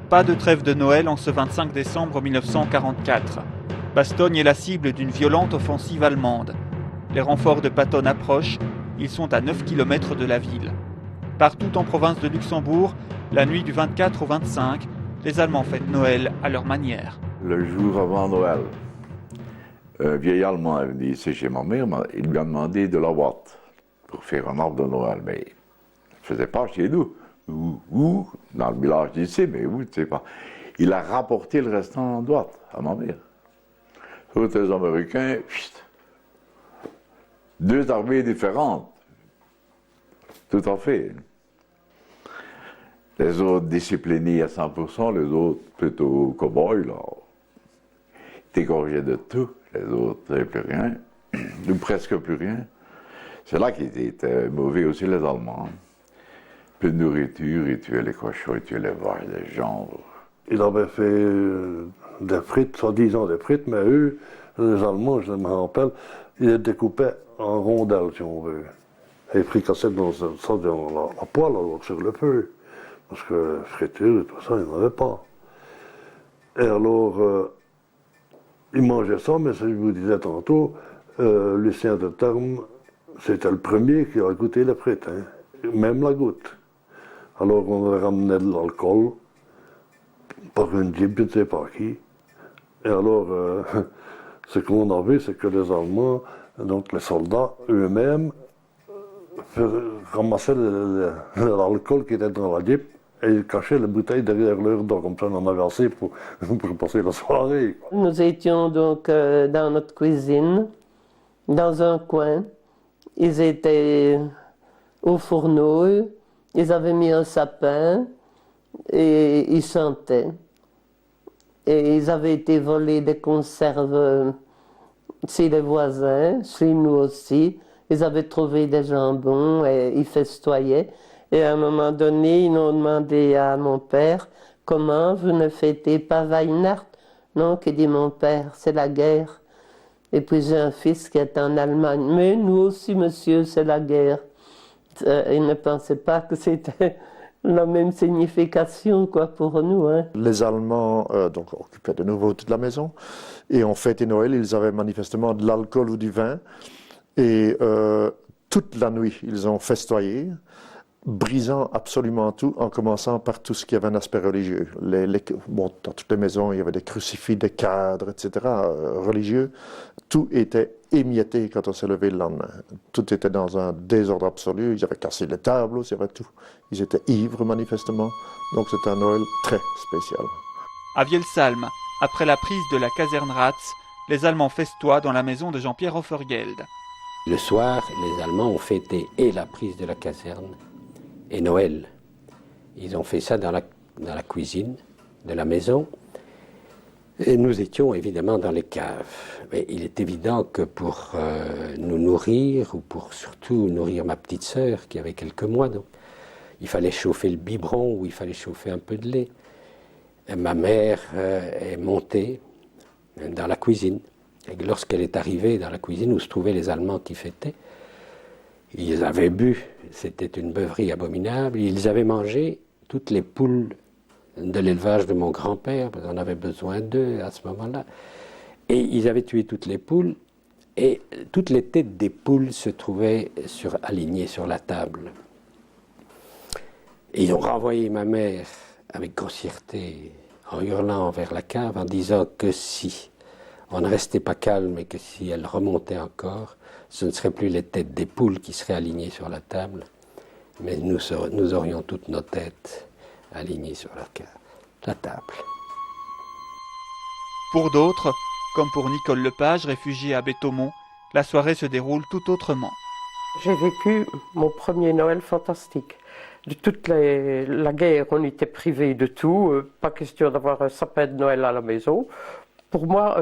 Pas de trêve de Noël en ce 25 décembre 1944. Bastogne est la cible d'une violente offensive allemande. Les renforts de Patton approchent, ils sont à 9 km de la ville. Partout en province de Luxembourg, la nuit du 24 au 25, les Allemands fêtent Noël à leur manière. Le jour avant Noël, un vieil Allemand est venu ici chez ma mère, il lui a demandé de la boîte pour faire un arbre de Noël, mais il ne faisait pas chez nous. Où dans le village d'ici, mais où, tu sais pas. Il a rapporté le restant en droite à ma mère. Tous les Américains, deux armées différentes, tout à fait. Les autres disciplinés à 100%, les autres plutôt cow-boys, là. Ils égorgeaient de tout, les autres n'avaient plus rien, ou presque plus rien. C'est là qu'ils étaient mauvais aussi, les Allemands. Peu de nourriture, ils tuaient les cochons, ils tuaient les vaches, les gens. Il avait fait des frites, soi-disant des frites, mais eux, les Allemands, je me rappelle, ils les découpaient en rondelles, si on veut. Et ils fricassaient dans la poêle, sur le feu. Parce que friture et tout ça, il n'y en avait pas. Et alors, ils mangeaient ça, mais je vous disais tantôt, Lucien de Terme, c'était le premier qui a goûté les frites, hein, même la goutte. Alors on ramenait de l'alcool par une jeep, je ne sais pas qui. Et alors, ce qu'on a vu, c'est que les Allemands, donc les soldats eux-mêmes, ramassaient l'alcool qui était dans la jeep et ils cachaient les bouteilles derrière leur dos, comme ça on en avait assez pour passer la soirée. Nous étions donc dans notre cuisine, dans un coin. Ils étaient au fourneau. Ils avaient mis un sapin et ils chantaient. Et ils avaient été volés des conserves chez les voisins, chez nous aussi. Ils avaient trouvé des jambons et ils festoyaient. Et à un moment donné, ils ont demandé à mon père, « Comment vous ne fêtez pas Weihnacht ?» « Non, que dit mon père, c'est la guerre. » Et puis j'ai un fils qui est en Allemagne. « Mais nous aussi, monsieur, c'est la guerre. » Ils ne pensaient pas que c'était la même signification quoi, pour nous. Hein. Les Allemands donc, occupaient de nouveau toute la maison et en fêtait Noël, ils avaient manifestement de l'alcool ou du vin et toute la nuit ils ont festoyé, brisant absolument tout, en commençant par tout ce qui avait un aspect religieux. Bon, dans toutes les maisons, il y avait des crucifix, des cadres, etc., religieux. Tout était émietté quand on s'est levé le lendemain. Tout était dans un désordre absolu. Ils avaient cassé les tableaux, il y avait tout. Ils étaient ivres, manifestement. Donc c'était un Noël très spécial. À Vielsalm, après la prise de la caserne Ratz, les Allemands festoient dans la maison de Jean-Pierre Offergeld. Le soir, les Allemands ont fêté et la prise de la caserne et Noël. Ils ont fait ça dans la cuisine de la maison. Et nous étions évidemment dans les caves. Mais il est évident que pour nous nourrir, ou pour surtout nourrir ma petite sœur qui avait quelques mois, donc, il fallait chauffer le biberon ou il fallait chauffer un peu de lait. Et ma mère est montée dans la cuisine. Et lorsqu'elle est arrivée dans la cuisine où se trouvaient les Allemands qui fêtaient, ils avaient bu, c'était une beuverie abominable, ils avaient mangé toutes les poules de l'élevage de mon grand-père, parce qu'on avait besoin d'eux à ce moment-là. Et ils avaient tué toutes les poules, et toutes les têtes des poules se trouvaient alignées sur la table. Et ils ont renvoyé ma mère avec grossièreté, en hurlant vers la cave, en disant que si on ne restait pas calme et que si elle remontait encore, ce ne seraient plus les têtes des poules qui seraient alignées sur la table, mais nous aurions toutes nos têtes alignées sur la table. Pour d'autres, comme pour Nicole Lepage, réfugiée à Béthomont, la soirée se déroule tout autrement. J'ai vécu mon premier Noël fantastique. De toute la guerre, on était privés de tout, pas question d'avoir un sapin de Noël à la maison. Pour moi,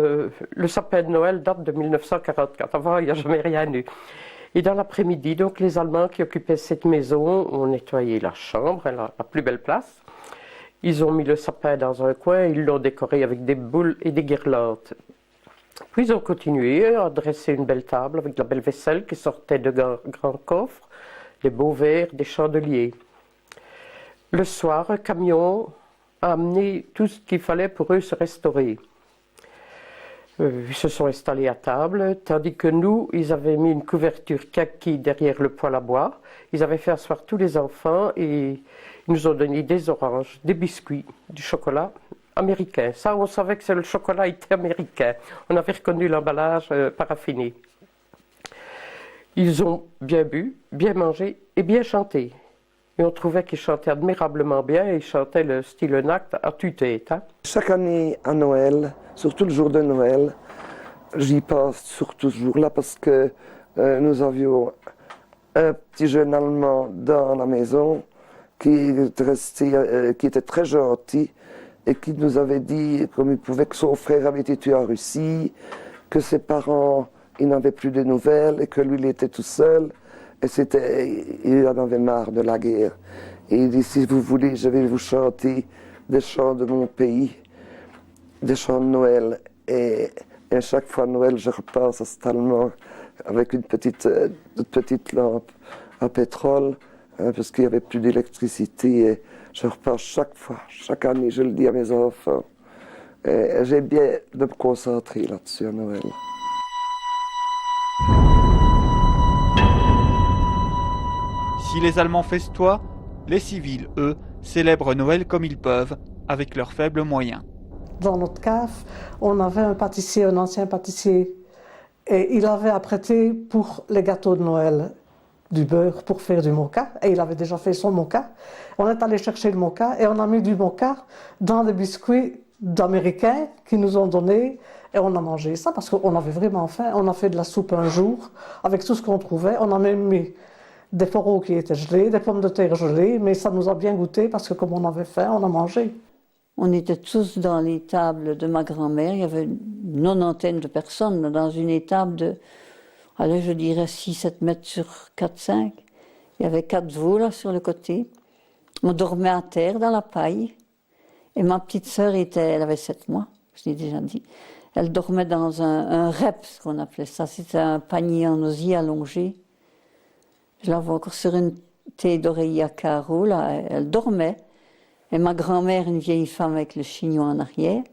le sapin de Noël date de 1944. Avant, il n'y a jamais rien eu. Et dans l'après-midi, donc, les Allemands qui occupaient cette maison ont nettoyé la chambre, la plus belle place. Ils ont mis le sapin dans un coin, ils l'ont décoré avec des boules et des guirlandes. Puis ils ont continué à dresser une belle table avec de la belle vaisselle qui sortait de grands coffres, des beaux verres, des chandeliers. Le soir, un camion amené tout ce qu'il fallait pour eux se restaurer. Ils se sont installés à table, tandis que nous, ils avaient mis une couverture kaki derrière le poêle à bois. Ils avaient fait asseoir tous les enfants et ils nous ont donné des oranges, des biscuits, du chocolat américain. Ça, on savait que le chocolat était américain. On avait reconnu l'emballage paraffiné. Ils ont bien bu, bien mangé et bien chanté. Et on trouvait qu'ils chantaient admirablement bien et ils chantaient le style nact à tue-tête. Hein. Chaque année à Noël, surtout le jour de Noël, j'y passe surtout ce jour-là parce que nous avions un petit jeune Allemand dans la maison qui était très gentil et qui nous avait dit, comme il pouvait, que son frère avait été tué en Russie, que ses parents, ils n'avaient plus de nouvelles et que lui, il était tout seul. Et il en avait marre de la guerre. Et il dit, si vous voulez, je vais vous chanter des chants de mon pays, des chants de Noël. Et à chaque fois Noël, je repasse à cet Allemand avec une petite lampe à pétrole, parce qu'il n'y avait plus d'électricité. Et je repasse chaque fois, chaque année, je le dis à mes enfants. Et j'ai bien de me concentrer là-dessus à Noël. Si les Allemands festoient, les civils, eux, célèbrent Noël comme ils peuvent, avec leurs faibles moyens. Dans notre cave, on avait un pâtissier, un ancien pâtissier, et il avait apprêté pour les gâteaux de Noël du beurre pour faire du moka, et il avait déjà fait son moka. On est allé chercher le moka, et on a mis du moka dans des biscuits d'Américains qui nous ont donnés, et on a mangé ça parce qu'on avait vraiment faim. On a fait de la soupe un jour, avec tout ce qu'on trouvait. On a même mis des poireaux qui étaient gelés, des pommes de terre gelées, mais ça nous a bien goûté parce que comme on avait faim, on a mangé. On était tous dans l'étable de ma grand-mère, il y avait une 90aine de personnes dans une étable de, allez, je dirais 6-7 mètres sur 4-5. Il y avait 4 veaux là sur le côté. On dormait à terre dans la paille. Et ma petite sœur elle avait 7 mois, je l'ai déjà dit. Elle dormait dans un rep, ce qu'on appelait ça. C'était un panier en osier allongé. Je la vois encore sur une thé d'oreiller à carreaux, là, elle dormait. Et ma grand-mère, une vieille femme avec le chignon en arrière.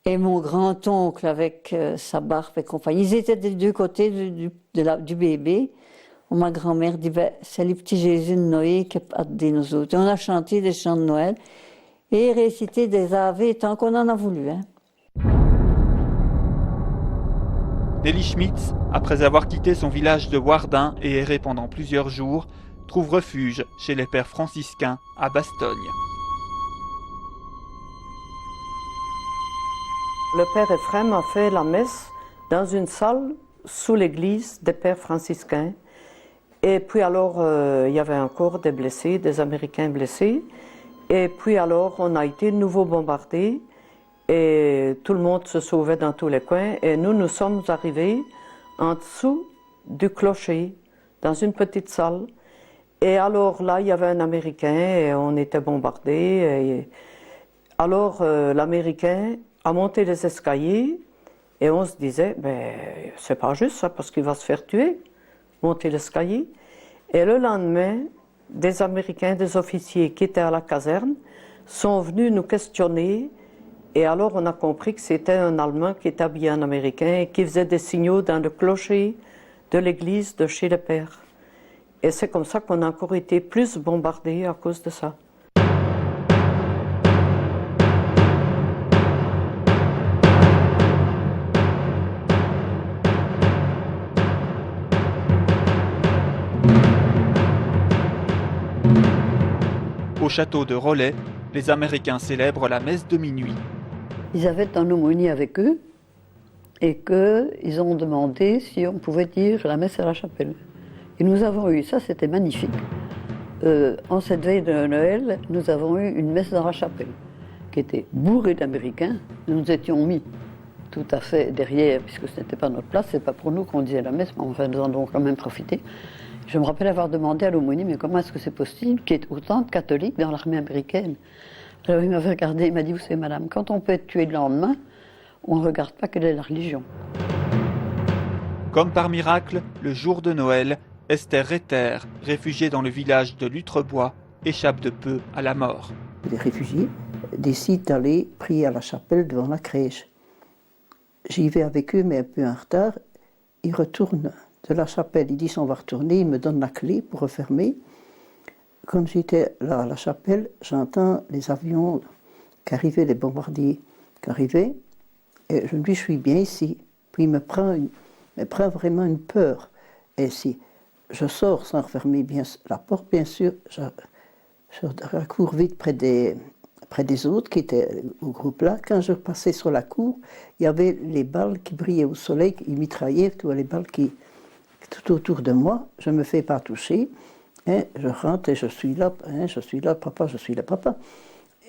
Et mon grand-oncle avec sa barbe et compagnie. Ils étaient des deux côtés du bébé. Ma grand-mère dit, c'est le petit Jésus de Noé qui a aidé nous autres. Et on a chanté des chants de Noël et récité des Ave tant qu'on en a voulu. Hein. Nelly Schmitz, après avoir quitté son village de Wardin et erré pendant plusieurs jours, trouve refuge chez les pères franciscains à Bastogne. Le père Ephrem a fait la messe dans une salle sous l'église des pères franciscains. Et puis alors, il y avait encore des blessés, des Américains blessés. Et puis alors, on a été de nouveau bombardés. Et tout le monde se sauvait dans tous les coins. Et nous sommes arrivés en dessous du clocher, dans une petite salle. Et alors là, il y avait un Américain et on était bombardés. Et alors, l'Américain a monté les escaliers et on se disait, c'est pas juste ça parce qu'il va se faire tuer, monter l'escalier. Et le lendemain, des Américains, des officiers qui étaient à la caserne sont venus nous questionner. Et alors, on a compris que c'était un Allemand qui était habillé en Américain et qui faisait des signaux dans le clocher de l'église de chez les pères. Et c'est comme ça qu'on a encore été plus bombardés à cause de ça. Au château de Rollet, les Américains célèbrent la messe de minuit. Ils avaient un aumônier avec eux et qu'ils ont demandé si on pouvait dire la messe à la chapelle. Et nous avons eu, ça c'était magnifique. En cette veille de Noël, nous avons eu une messe dans la chapelle qui était bourrée d'Américains. Nous nous étions mis tout à fait derrière, puisque ce n'était pas notre place, c'est pas pour nous qu'on disait la messe, mais enfin nous en avons quand même profité. Je me rappelle avoir demandé à l'aumônier, mais comment est-ce que c'est possible qu'il y ait autant de catholiques dans l'armée américaine? Alors il m'avait regardé, il m'a dit, vous savez madame, quand on peut être tué le lendemain, on ne regarde pas quelle est la religion. Comme par miracle, le jour de Noël, Esther Retter, réfugiée dans le village de Lutrebois, échappe de peu à la mort. des réfugiés, décident d'aller prier à la chapelle devant la crèche. J'y vais avec eux, mais un peu en retard. Ils retournent de la chapelle, ils disent on va retourner, ils me donnent la clé pour refermer. Quand j'étais là à la chapelle, j'entends les avions qui arrivaient, les bombardiers qui arrivaient, et je me dis je suis bien ici. Puis il me prend vraiment une peur. Et si je sors sans refermer bien la porte, bien sûr, je cours vite près des autres qui étaient au groupe là. Quand je passais sur la cour, il y avait les balles qui brillaient au soleil, ils mitraillaient, tout les balles qui tout autour de moi. Je ne me fais pas toucher. Hein, je rentre et je suis là, papa, je suis là, papa.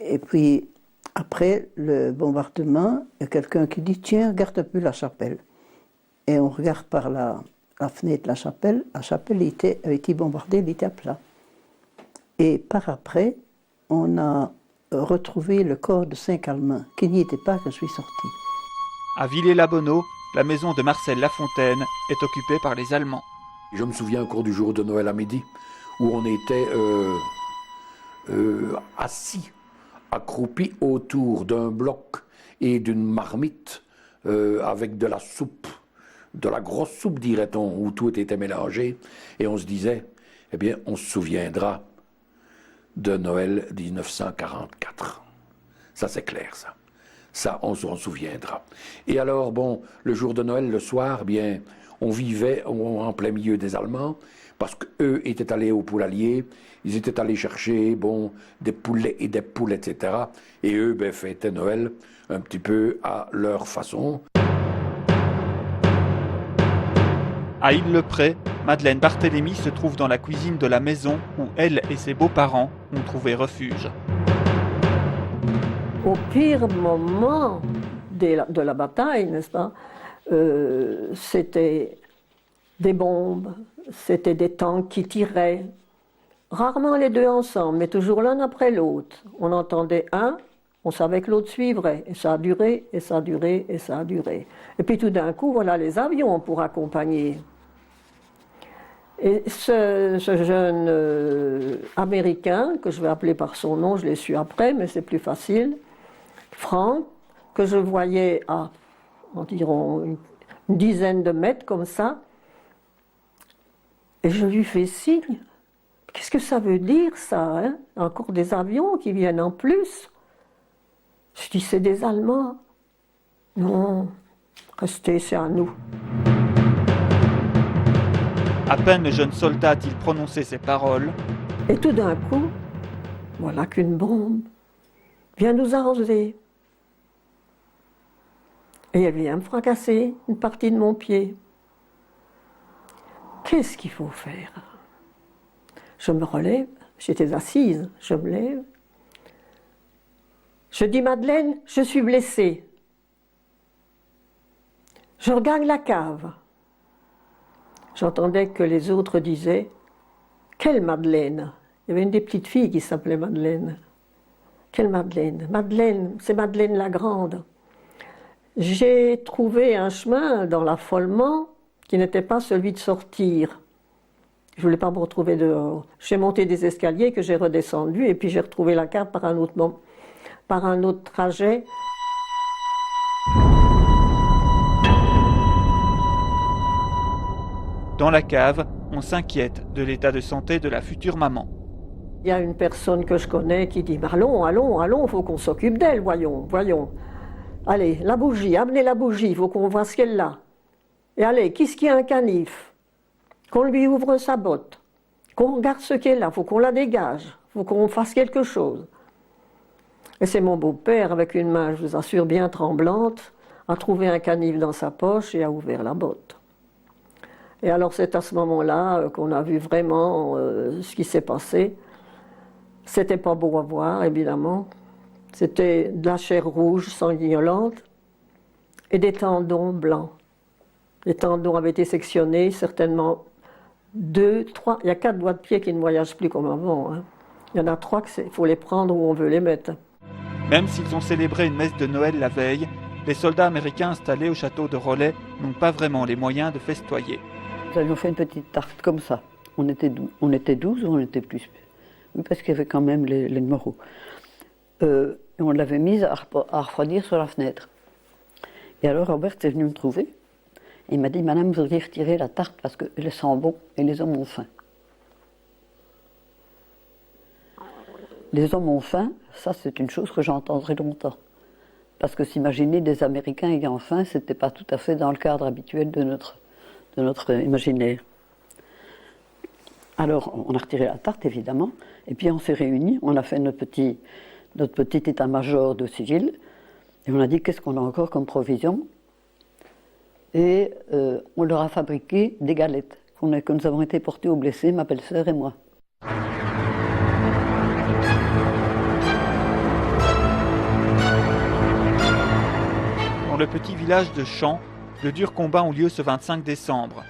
Et puis, après le bombardement, il y a quelqu'un qui dit, tiens, regarde un peu la chapelle. Et on regarde par la fenêtre de la chapelle avait été bombardée, elle était à plat. Et par après, on a retrouvé le corps de 5 Allemands, qui n'y étaient pas quand je suis sortie. À Villers-la-Bonneau, la maison de Marcel Lafontaine est occupée par les Allemands. Je me souviens encore du jour de Noël à midi, où on était assis, accroupis autour d'un bloc et d'une marmite avec de la soupe, de la grosse soupe, dirait-on, où tout était mélangé. Et on se disait, eh bien, on se souviendra de Noël 1944. Ça, c'est clair, ça. Ça, on s'en souviendra. Et alors, bon, le jour de Noël, le soir, bien, on vivait en plein milieu des Allemands, parce qu'eux étaient allés au poulailler, ils étaient allés chercher, bon, des poulets et des poules, etc. Et eux, ben, fêtaient Noël un petit peu à leur façon. À Île-le-Pré, Madeleine Barthélemy se trouve dans la cuisine de la maison où elle et ses beaux-parents ont trouvé refuge. Au pire moment de la bataille, n'est-ce pas, c'était des bombes, c'était des tanks qui tiraient. Rarement les deux ensemble, mais toujours l'un après l'autre. On entendait un, on savait que l'autre suivrait. Et ça a duré, et ça a duré, et ça a duré. Et puis tout d'un coup, voilà les avions pour accompagner. Et ce jeune Américain, que je vais appeler par son nom, je l'ai su après, mais c'est plus facile, Frank, que je voyais à environ une dizaine de mètres comme ça, et je lui fais signe. Qu'est-ce que ça veut dire, ça, hein? Encore des avions qui viennent en plus. Je dis, c'est des Allemands. Non, restez, c'est à nous. À peine le jeune soldat a-t-il prononcé ces paroles. Et tout d'un coup, voilà qu'une bombe vient nous arroser. Et elle vient me fracasser une partie de mon pied. Qu'est-ce qu'il faut faire? Je me relève, j'étais assise, je me lève. Je dis, Madeleine, je suis blessée. Je regagne la cave. J'entendais que les autres disaient, quelle Madeleine? Il y avait une des petites filles qui s'appelait Madeleine. Quelle Madeleine? Madeleine, c'est Madeleine la Grande. J'ai trouvé un chemin dans l'affolement qui n'était pas celui de sortir. Je ne voulais pas me retrouver dehors. J'ai monté des escaliers que j'ai redescendus et puis j'ai retrouvé la cave par un autre trajet. Dans la cave, on s'inquiète de l'état de santé de la future maman. Il y a une personne que je connais qui dit « Allons, il faut qu'on s'occupe d'elle, voyons. Allez, la bougie, amenez la bougie, il faut qu'on voit ce qu'elle a. Et allez, qu'est-ce qu'il y a un canif? Qu'on lui ouvre sa botte, qu'on regarde ce qu'elle a, il faut qu'on la dégage, il faut qu'on fasse quelque chose. » Et c'est mon beau-père, avec une main, je vous assure, bien tremblante, a trouvé un canif dans sa poche et a ouvert la botte. Et alors c'est à ce moment-là qu'on a vu vraiment ce qui s'est passé. C'était pas beau à voir, évidemment. C'était de la chair rouge, sanguinolente, et des tendons blancs. Les tendons avaient été sectionnés, certainement 2, 3, il y a 4 doigts de pied qui ne voyagent plus comme avant. Hein. Il y en a 3 qu'il faut les prendre où on veut les mettre. Même s'ils ont célébré une messe de Noël la veille, les soldats américains installés au château de Rollet n'ont pas vraiment les moyens de festoyer. Nous avions fait une petite tarte comme ça. On était 12 ou on était plus? Oui, parce qu'il y avait quand même les numéros. on l'avait mise à refroidir sur la fenêtre. Et alors Robert est venu me trouver. Il m'a dit, Madame, vous devriez retirer la tarte parce qu'elle sent bon et les hommes ont faim. Les hommes ont faim, ça c'est une chose que j'entendrai longtemps. Parce que s'imaginer des Américains ayant faim, ce n'était pas tout à fait dans le cadre habituel de notre imaginaire. Alors on a retiré la tarte évidemment, et puis on s'est réunis, on a fait notre petit état-major de sigil, et on a dit qu'est-ce qu'on a encore comme provision. Et on leur a fabriqué des galettes que nous avons été portées aux blessés, ma belle-sœur et moi. Dans le petit village de Champs, de durs combats ont lieu ce 25 décembre.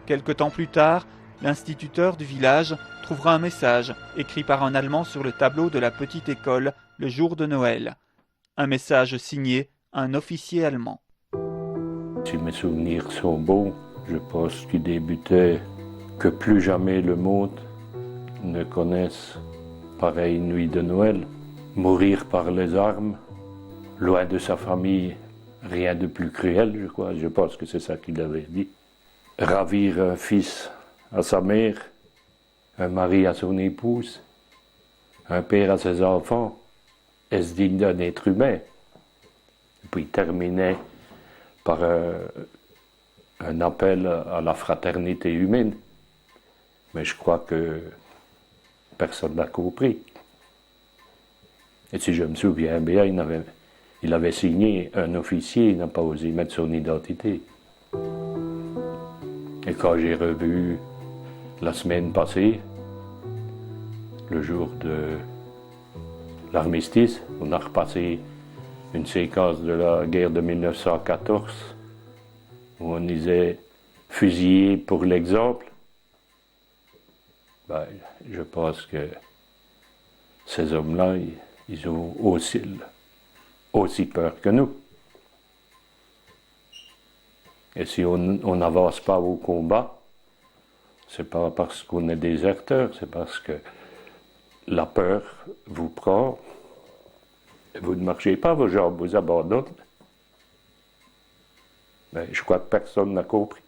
Quelque temps plus tard, l'instituteur du village trouvera un message écrit par un Allemand sur le tableau de la petite école le jour de Noël. Un message signé un officier allemand. Si mes souvenirs sont bons, je pense qu'il débutait que plus jamais le monde ne connaisse pareille nuit de Noël. Mourir par les armes, loin de sa famille, rien de plus cruel, je crois. Je pense que c'est ça qu'il avait dit. Ravir un fils à sa mère, un mari à son épouse, un père à ses enfants, est-ce digne d'un être humain? Et puis il terminait par un appel à la fraternité humaine. Mais je crois que personne n'a compris. Et si je me souviens bien, il avait signé un officier, il n'a pas osé mettre son identité. Et quand j'ai revu la semaine passée, le jour de l'armistice, on a repassé une séquence de la guerre de 1914 où on disait fusillé pour l'exemple. Ben, je pense que ces hommes-là, ils ont aussi peur que nous. Et si on n'avance pas au combat, c'est pas parce qu'on est déserteur, c'est parce que la peur vous prend, et vous ne marchez pas, vos jambes vous abandonnent. Mais je crois que personne n'a compris.